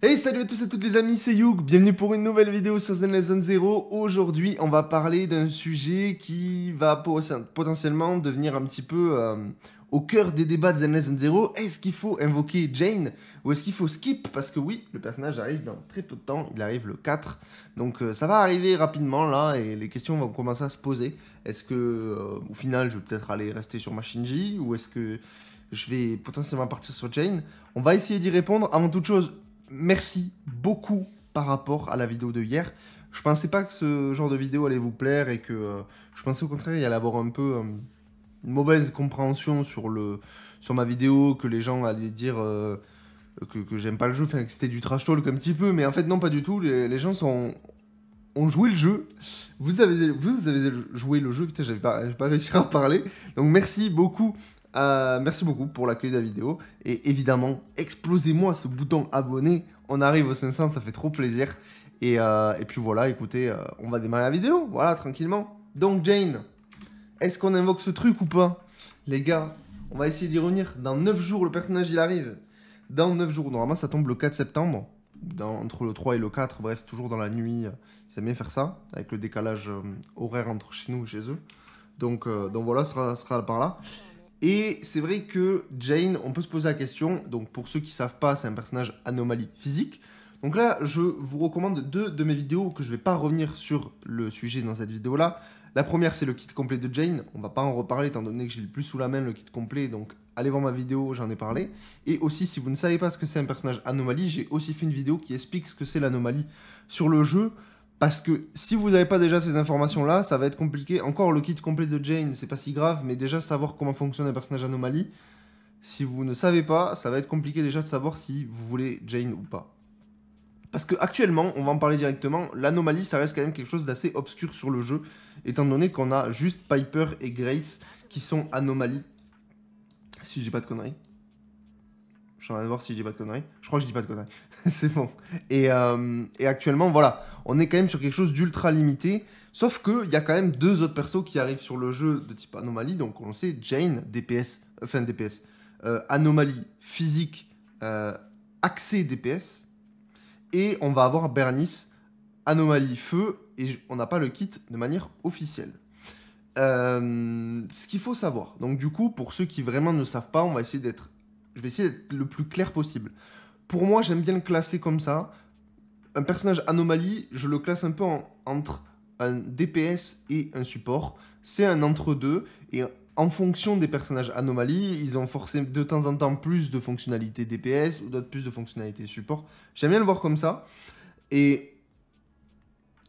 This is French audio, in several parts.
Hey, salut à tous et à toutes les amis, c'est Youg, bienvenue pour une nouvelle vidéo sur Zenless Zero. Aujourd'hui, on va parler d'un sujet qui va potentiellement devenir un petit peu au cœur des débats de Zenless Zero. Est-ce qu'il faut invoquer Jane ou est-ce qu'il faut skip? Parce que oui, le personnage arrive dans très peu de temps, il arrive le 4. Donc ça va arriver rapidement là et les questions vont commencer à se poser. Est-ce que au final, je vais peut-être aller rester sur ma Shinji ou est-ce que je vais potentiellement partir sur Jane? On va essayer d'y répondre. Avant toute chose, merci beaucoup par rapport à la vidéo de hier. Je pensais pas que ce genre de vidéo allait vous plaire et que je pensais au contraire il y allait avoir un peu une mauvaise compréhension sur ma vidéo, que les gens allaient dire que j'aime pas le jeu, enfin que c'était du trash talk un petit peu, mais en fait non pas du tout, les gens ont joué le jeu, vous avez joué le jeu, putain j'avais pas réussi à parler, donc merci beaucoup pour l'accueil de la vidéo. Et évidemment, explosez-moi ce bouton abonné. On arrive aux 500, ça fait trop plaisir. Et puis voilà, écoutez, on va démarrer la vidéo. Voilà, tranquillement. Donc Jane, est-ce qu'on invoque ce truc ou pas? Les gars, on va essayer d'y revenir. Dans 9 jours, le personnage, il arrive. Dans 9 jours. Normalement, ça tombe le 4 septembre. Entre le 3 et le 4, bref, toujours dans la nuit. Ils aiment bien faire ça, avec le décalage horaire entre chez nous et chez eux. Donc voilà, ce sera par là. Et c'est vrai que Jane, on peut se poser la question, donc pour ceux qui ne savent pas, c'est un personnage anomalie physique. Donc là, je vous recommande deux de mes vidéos que je ne vais pas revenir sur le sujet dans cette vidéo-là. La première, c'est le kit complet de Jane. On ne va pas en reparler étant donné que j'ai le plus sous la main le kit complet, donc allez voir ma vidéo, j'en ai parlé. Et aussi, si vous ne savez pas ce que c'est un personnage anomalie, j'ai aussi fait une vidéo qui explique ce que c'est l'anomalie sur le jeu. Parce que si vous n'avez pas déjà ces informations-là, ça va être compliqué. Encore, le kit complet de Jane, c'est pas si grave, mais déjà savoir comment fonctionne un personnage anomalie, si vous ne savez pas, ça va être compliqué déjà de savoir si vous voulez Jane ou pas. Parce que actuellement, on va en parler directement, l'anomalie, ça reste quand même quelque chose d'assez obscur sur le jeu, étant donné qu'on a juste Piper et Grace qui sont anomalies. Si je dis pas de conneries. Je suis en train de voir si je dis pas de conneries. Je crois que je dis pas de conneries. C'est bon. Et actuellement, voilà, on est quand même sur quelque chose d'ultra limité. Sauf qu'il y a quand même deux autres persos qui arrivent sur le jeu de type anomalie. Donc on le sait, Jane, DPS, enfin DPS, anomalie physique, accès DPS. Et on va avoir Bernice, anomalie feu. Et on n'a pas le kit de manière officielle. Ce qu'il faut savoir. Donc du coup, pour ceux qui vraiment ne savent pas, je vais essayer d'être le plus clair possible. Pour moi, j'aime bien le classer comme ça. Un personnage anomalie, je le classe un peu entre un DPS et un support. C'est un entre-deux. Et en fonction des personnages anomalies, ils ont forcément de temps en temps plus de fonctionnalités DPS ou d'autres plus de fonctionnalités support. J'aime bien le voir comme ça. Et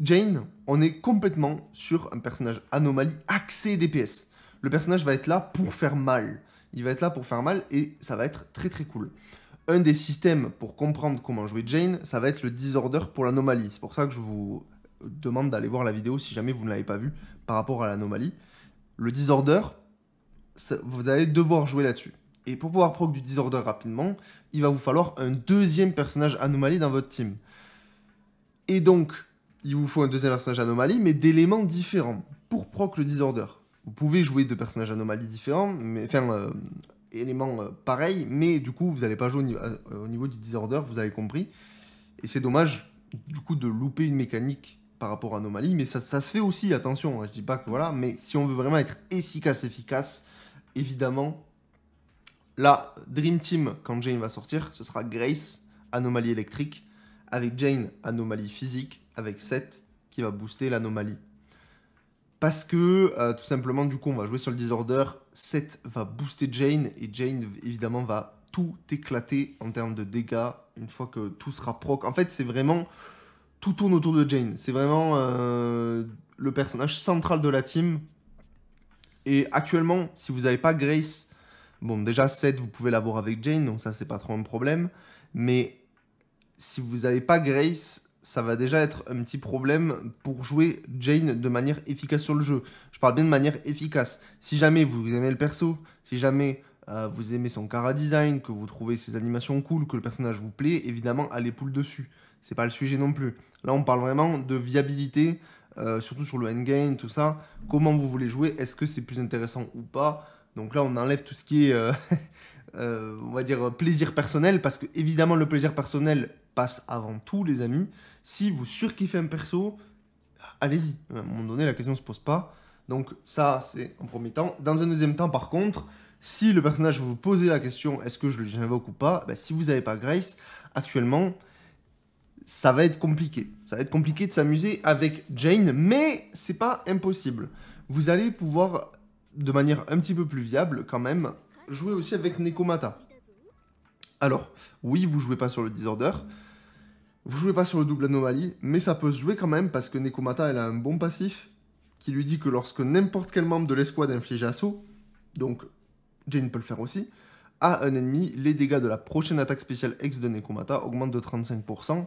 Jane, on est complètement sur un personnage anomalie axé DPS. Le personnage va être là pour faire mal. Il va être là pour faire mal et ça va être très très cool. Un des systèmes pour comprendre comment jouer Jane, ça va être le disorder pour l'anomalie. C'est pour ça que je vous demande d'aller voir la vidéo si jamais vous ne l'avez pas vue par rapport à l'anomalie. Le disorder, vous allez devoir jouer là-dessus. Et pour pouvoir proc du disorder rapidement, il va vous falloir un deuxième personnage anomalie dans votre team. Et donc, il vous faut un deuxième personnage anomalie, mais d'éléments différents pour proc le disorder. Vous pouvez jouer deux personnages anomalies différents, mais enfin, éléments pareils, mais du coup, vous n'allez pas jouer au niveau du disorder, vous avez compris. Et c'est dommage, du coup, de louper une mécanique par rapport à anomalie, mais ça se fait aussi, attention, hein, je dis pas que voilà, mais si on veut vraiment être efficace, évidemment, la Dream Team, quand Jane va sortir, ce sera Grace, anomalie électrique, avec Jane, anomalie physique, avec Seth, qui va booster l'anomalie. Parce que, tout simplement, du coup, on va jouer sur le disorder. Seth va booster Jane. Et Jane, évidemment, va tout éclater en termes de dégâts. Une fois que tout sera proc. En fait, c'est vraiment... Tout tourne autour de Jane. C'est vraiment le personnage central de la team. Et actuellement, si vous n'avez pas Grace... Bon, déjà, Seth, vous pouvez l'avoir avec Jane. Donc ça, c'est pas trop un problème. Mais si vous n'avez pas Grace... ça va déjà être un petit problème pour jouer Jane de manière efficace sur le jeu. Je parle bien de manière efficace. Si jamais vous aimez le perso, si jamais vous aimez son chara design, que vous trouvez ses animations cool, que le personnage vous plaît, évidemment, allez pull dessus. C'est pas le sujet non plus. Là, on parle vraiment de viabilité, surtout sur le endgame, tout ça. Comment vous voulez jouer? Est-ce que c'est plus intéressant ou pas? Donc là, on enlève tout ce qui est... on va dire plaisir personnel, parce que évidemment le plaisir personnel, passe avant tout, les amis. Si vous surkiffez un perso, allez-y. À un moment donné, la question ne se pose pas. Donc ça, c'est en premier temps. Dans un deuxième temps, par contre, si le personnage vous posez la question, est-ce que je l'invoque ou pas, bah, si vous n'avez pas Grace, actuellement, ça va être compliqué. Ça va être compliqué de s'amuser avec Jane, mais c'est pas impossible. Vous allez pouvoir, de manière un petit peu plus viable quand même, jouer aussi avec Nekomata. Alors, oui, vous jouez pas sur le Disorder, vous jouez pas sur le double anomalie, mais ça peut se jouer quand même parce que Nekomata, elle a un bon passif qui lui dit que lorsque n'importe quel membre de l'escouade inflige assaut, donc Jane peut le faire aussi, à un ennemi, les dégâts de la prochaine attaque spéciale X de Nekomata augmentent de 35%.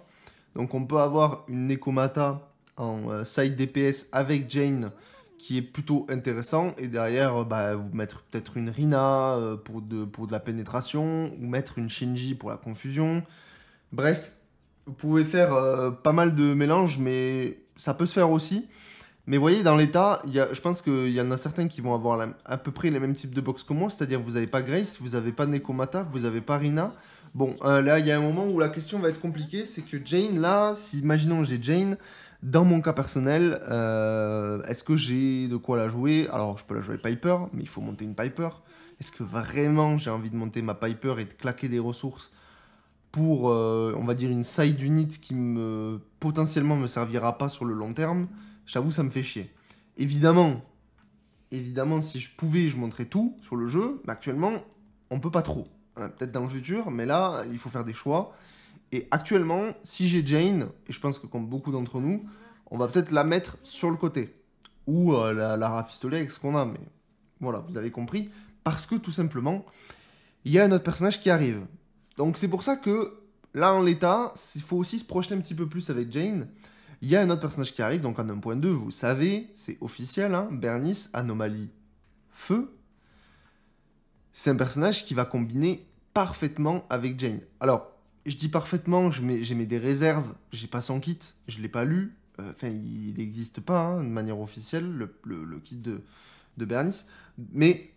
Donc on peut avoir une Nekomata en side DPS avec Jane qui est plutôt intéressant. Et derrière, bah, vous mettre peut-être une Rina pour de la pénétration, ou mettre une Shinji pour la confusion. Bref, vous pouvez faire pas mal de mélanges, mais ça peut se faire aussi. Mais vous voyez, dans l'état, je pense qu'il y en a certains qui vont avoir à peu près les mêmes types de box que moi, c'est-à-dire vous n'avez pas Grace, vous n'avez pas Nekomata, vous n'avez pas Rina. Bon, là, il y a un moment où la question va être compliquée, c'est que Jane, là, si imaginons j'ai Jane, dans mon cas personnel, est-ce que j'ai de quoi la jouer? Alors, je peux la jouer Piper, mais il faut monter une Piper. Est-ce que vraiment j'ai envie de monter ma Piper et de claquer des ressources pour, on va dire, une side unit qui potentiellement me servira pas sur le long terme? J'avoue, ça me fait chier. Évidemment, si je pouvais, je montrais tout sur le jeu, mais actuellement, on peut pas trop. Hein, peut-être dans le futur, mais là, il faut faire des choix. Et actuellement, si j'ai Jane, et je pense que comme beaucoup d'entre nous, on va peut-être la mettre sur le côté. Ou la rafistoler avec ce qu'on a, mais voilà, vous avez compris. Parce que tout simplement, il y a un autre personnage qui arrive. Donc c'est pour ça que, là en l'état, il faut aussi se projeter un petit peu plus avec Jane. Il y a un autre personnage qui arrive, donc en 1.2, vous savez, c'est officiel, hein, Bernice, Anomalie, Feu. C'est un personnage qui va combiner parfaitement avec Jane. Alors, je dis parfaitement, j'ai mis des réserves, j'ai pas son kit, je l'ai pas lu. Enfin, il n'existe pas hein, de manière officielle, le kit de Bernice. Mais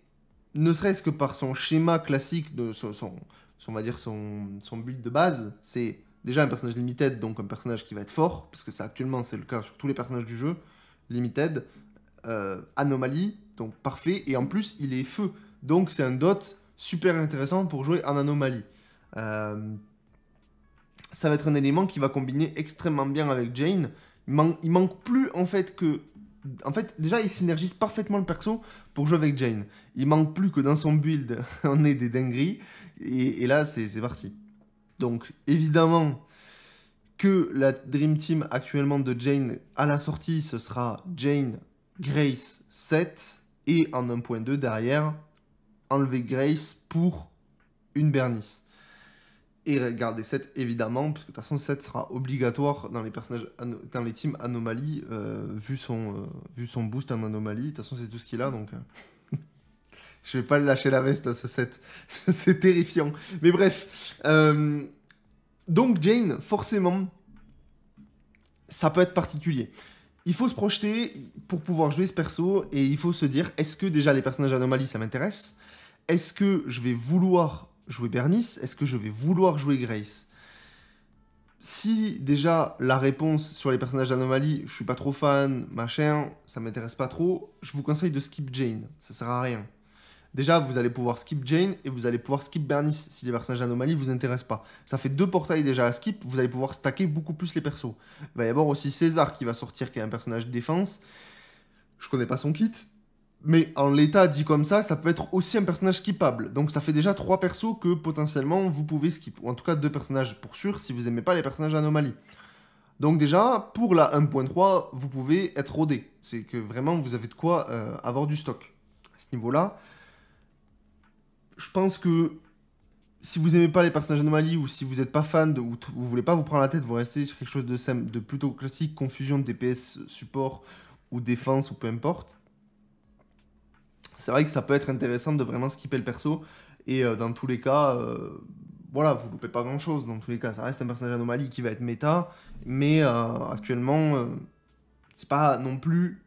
ne serait-ce que par son schéma classique, de on va dire son build de base, c'est déjà un personnage limited, donc un personnage qui va être fort, parce que ça actuellement c'est le cas sur tous les personnages du jeu, limited, anomalie, donc parfait, et en plus il est feu, donc c'est un dot super intéressant pour jouer en anomalie. Ça va être un élément qui va combiner extrêmement bien avec Jane. Il manque plus en fait que... En fait, déjà, il synergise parfaitement le perso pour jouer avec Jane. Il manque plus que dans son build, on ait des dingueries. Et là, c'est parti. Donc, évidemment que la Dream Team actuellement de Jane à la sortie, ce sera Jane, Grace, 7. Et en 1.2 derrière, enlever Grace pour une Bernice. Et garder 7 évidemment, puisque de toute façon 7 sera obligatoire dans les personnages dans les teams anomalie, vu son boost en anomalie. De toute façon c'est tout ce qu'il a, donc je vais pas le lâcher la veste à ce 7. C'est terrifiant. Mais bref. Donc Jane, forcément, ça peut être particulier. Il faut se projeter pour pouvoir jouer ce perso, et il faut se dire, est-ce que déjà les personnages anomalie ça m'intéresse? Est-ce que je vais vouloir jouer Bernice? Est-ce que je vais vouloir jouer Grace? Si déjà la réponse sur les personnages d'anomalie, je suis pas trop fan, machin, ça m'intéresse pas trop, je vous conseille de skip Jane, ça sert à rien. Déjà, vous allez pouvoir skip Jane et vous allez pouvoir skip Bernice si les personnages d'anomalie vous intéressent pas. Ça fait 2 portails déjà à skip, vous allez pouvoir stacker beaucoup plus les persos. Il va y avoir aussi César qui va sortir, qui est un personnage de défense. Je connais pas son kit, mais en l'état dit comme ça peut être aussi un personnage skippable. Donc ça fait déjà 3 persos que potentiellement vous pouvez skip. Ou en tout cas 2 personnages pour sûr si vous aimez pas les personnages anomalies. Donc déjà, pour la 1.3, vous pouvez être rodé. C'est que vraiment vous avez de quoi avoir du stock. À ce niveau-là, je pense que si vous aimez pas les personnages anomalies ou si vous n'êtes pas fan ou vous voulez pas vous prendre la tête, vous restez sur quelque chose de plutôt classique, confusion de DPS, support ou défense ou peu importe. C'est vrai que ça peut être intéressant de vraiment skipper le perso. Et dans tous les cas, voilà, vous loupez pas grand chose. Dans tous les cas, ça reste un personnage anomalie qui va être méta. Mais actuellement, c'est pas non plus,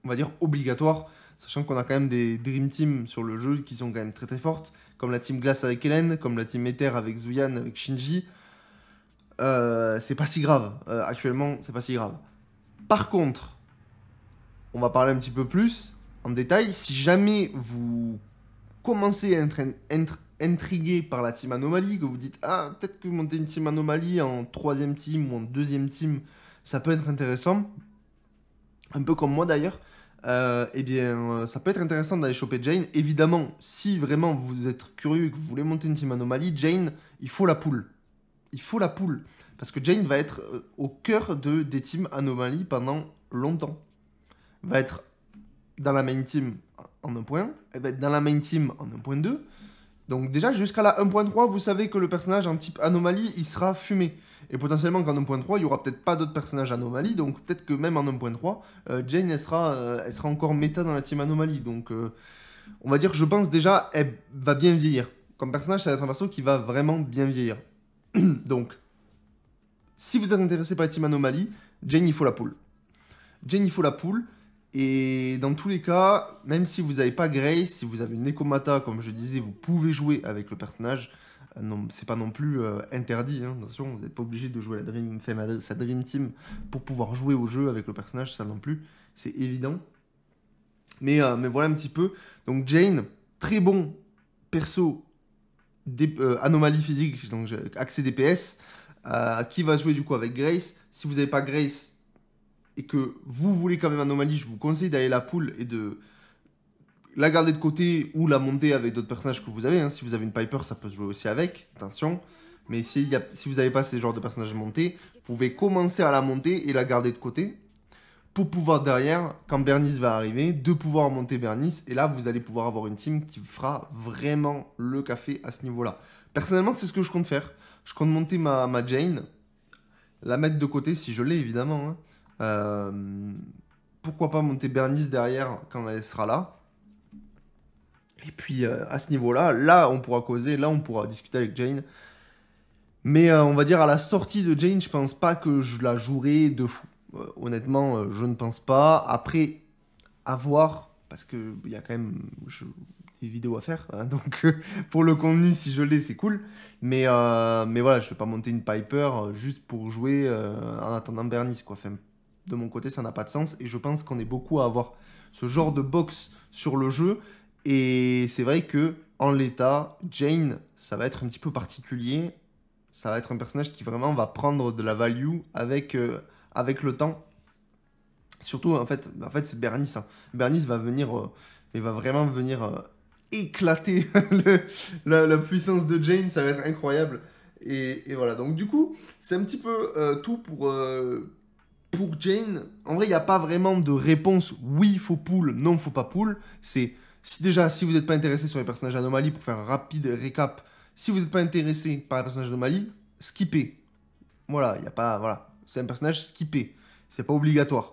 on va dire, obligatoire. Sachant qu'on a quand même des Dream Team sur le jeu qui sont quand même très très fortes. Comme la Team Glace avec Hélène, comme la Team Ether avec Zuyan, avec Shinji. c'est pas si grave. Actuellement, c'est pas si grave. Par contre, on va parler un petit peu plus en détail. Si jamais vous commencez à être intrigué par la team Anomalie, que vous dites ah peut-être que monter une team Anomalie en 3ème team ou en 2ème team, ça peut être intéressant, un peu comme moi d'ailleurs. Eh bien, ça peut être intéressant d'aller choper Jane. Évidemment, si vraiment vous êtes curieux et que vous voulez monter une team Anomalie, Jane, il faut la pool. Il faut la pool. Parce que Jane va être au cœur des teams Anomalie pendant longtemps. Va être dans la main team en 1.1, elle va être dans la main team en 1.2. Donc déjà, jusqu'à la 1.3, vous savez que le personnage en type Anomalie, il sera fumé. Et potentiellement qu'en 1.3, il n'y aura peut-être pas d'autres personnages Anomalie, donc peut-être que même en 1.3, Jane, elle sera encore méta dans la team Anomalie. Donc on va dire, je pense déjà, elle va bien vieillir. Comme personnage, ça va être un perso qui va vraiment bien vieillir. Donc, si vous êtes intéressé par la team Anomalie, Jane, il faut la pool. Jane, il faut la pool. Et dans tous les cas, même si vous n'avez pas Grace, si vous avez une Nekomata, comme je disais, vous pouvez jouer avec le personnage. Non, c'est pas non plus interdit, hein, attention, vous n'êtes pas obligé de jouer sa Dream Team pour pouvoir jouer au jeu avec le personnage, ça non plus, c'est évident. Mais voilà un petit peu. Donc Jane, très bon perso, anomalie physique, donc accès DPS, qui va jouer du coup avec Grace. Si vous n'avez pas Grace et que vous voulez quand même Anomalie, je vous conseille d'aller la pool et de la garder de côté ou la monter avec d'autres personnages que vous avez. Hein. Si vous avez une Piper, ça peut se jouer aussi avec, attention. Mais si vous n'avez pas ces genres de personnages montés, vous pouvez commencer à la monter et la garder de côté pour pouvoir derrière, quand Bernice va arriver, de pouvoir monter Bernice. Et là, vous allez pouvoir avoir une team qui fera vraiment le café à ce niveau-là. Personnellement, c'est ce que je compte faire. Je compte monter ma Jane, la mettre de côté si je l'ai évidemment. Hein. Pourquoi pas monter Bernice derrière quand elle sera là. Et puis à ce niveau-là, là on pourra causer, là on pourra discuter avec Jane. Mais on va dire à la sortie de Jane, je pense pas que je la jouerai de fou. Honnêtement, je ne pense pas. Après, à voir, parce qu'il y a quand même des vidéos à faire. Hein, donc pour le contenu, si je l'ai, c'est cool. Mais voilà, je vais pas monter une Piper juste pour jouer en attendant Bernice, quoi. Enfin, de mon côté, ça n'a pas de sens. Et je pense qu'on est beaucoup à avoir ce genre de box sur le jeu. Et c'est vrai que en l'état, Jane, ça va être un petit peu particulier. Ça va être un personnage qui vraiment va prendre de la value avec le temps. Surtout, en fait c'est Bernice. Hein. Bernice va venir, il va vraiment venir éclater la puissance de Jane. Ça va être incroyable. Et voilà, donc du coup, c'est un petit peu tout pour Jane. En vrai, il n'y a pas vraiment de réponse. Oui, il faut pool, non, il faut pas pool. C'est si vous n'êtes pas intéressé sur les personnages anomalies, pour faire un rapide récap, si vous n'êtes pas intéressé par les personnages anomalies, skippez. Voilà, il y a pas, voilà, c'est un personnage skippé. C'est pas obligatoire.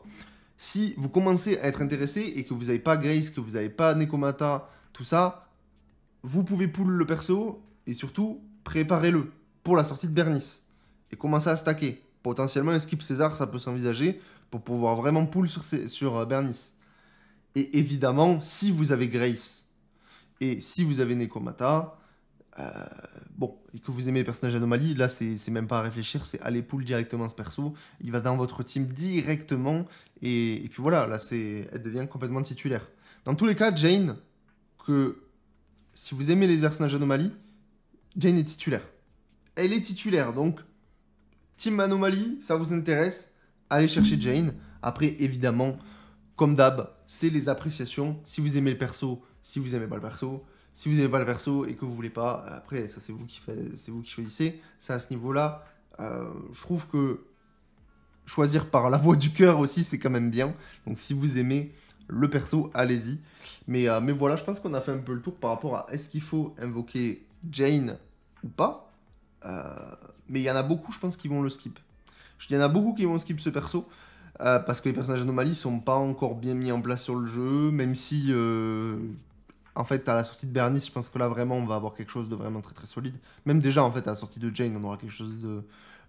Si vous commencez à être intéressé et que vous n'avez pas Grace, que vous n'avez pas Nekomata, tout ça, vous pouvez pool le perso et surtout préparez-le pour la sortie de Bernice et commencez à stacker. Potentiellement un skip César, ça peut s'envisager pour pouvoir vraiment pool sur Bernice. Et évidemment, si vous avez Grace et si vous avez Nekomata, bon, et que vous aimez les personnages anomalies, là c'est même pas à réfléchir, c'est aller pool directement ce perso, il va dans votre team directement, et puis voilà, là elle devient complètement titulaire. Dans tous les cas, Jane, si vous aimez les personnages anomalies, Jane est titulaire. Elle est titulaire, donc team anomalie, ça vous intéresse, allez chercher Jane. Après, évidemment, comme d'hab, c'est les appréciations. Si vous aimez le perso, si vous aimez pas le perso. Si vous n'aimez pas le perso et que vous voulez pas, après, ça c'est vous qui choisissez. C'est à ce niveau-là. Je trouve que choisir par la voie du cœur aussi, c'est quand même bien. Donc si vous aimez le perso, allez-y. Mais voilà, je pense qu'on a fait un peu le tour par rapport à est-ce qu'il faut invoquer Jane ou pas. Mais il y en a beaucoup, je pense, qui vont le skip. Il y en a beaucoup qui vont skip ce perso. Parce que les personnages anomalies sont pas encore bien mis en place sur le jeu, même si en fait à la sortie de Bernice, je pense que là vraiment on va avoir quelque chose de vraiment très très solide. Même déjà en fait à la sortie de Jane, on aura quelque chose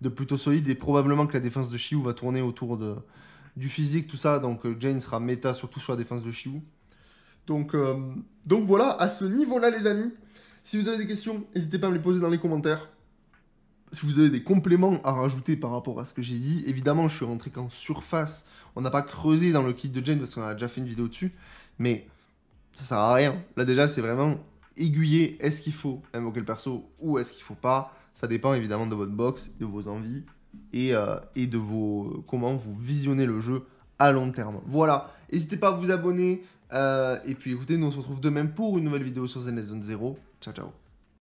de plutôt solide et probablement que la défense de Shiu va tourner autour du physique, tout ça. Donc Jane sera méta surtout sur la défense de Shiu. Donc voilà, à ce niveau-là les amis, si vous avez des questions, n'hésitez pas à me les poser dans les commentaires. si vous avez des compléments à rajouter par rapport à ce que j'ai dit, évidemment, je suis rentré qu'en surface. On n'a pas creusé dans le kit de Jane parce qu'on a déjà fait une vidéo dessus. Mais ça sert à rien. Là, déjà, c'est vraiment aiguiller. Est-ce qu'il faut invoquer le perso ou est-ce qu'il faut pas? Ça dépend évidemment de votre box, de vos envies et de vos comment vous visionnez le jeu à long terme. Voilà. N'hésitez pas à vous abonner. Et puis écoutez, nous on se retrouve demain pour une nouvelle vidéo sur Zenless Zone 0. Ciao, ciao.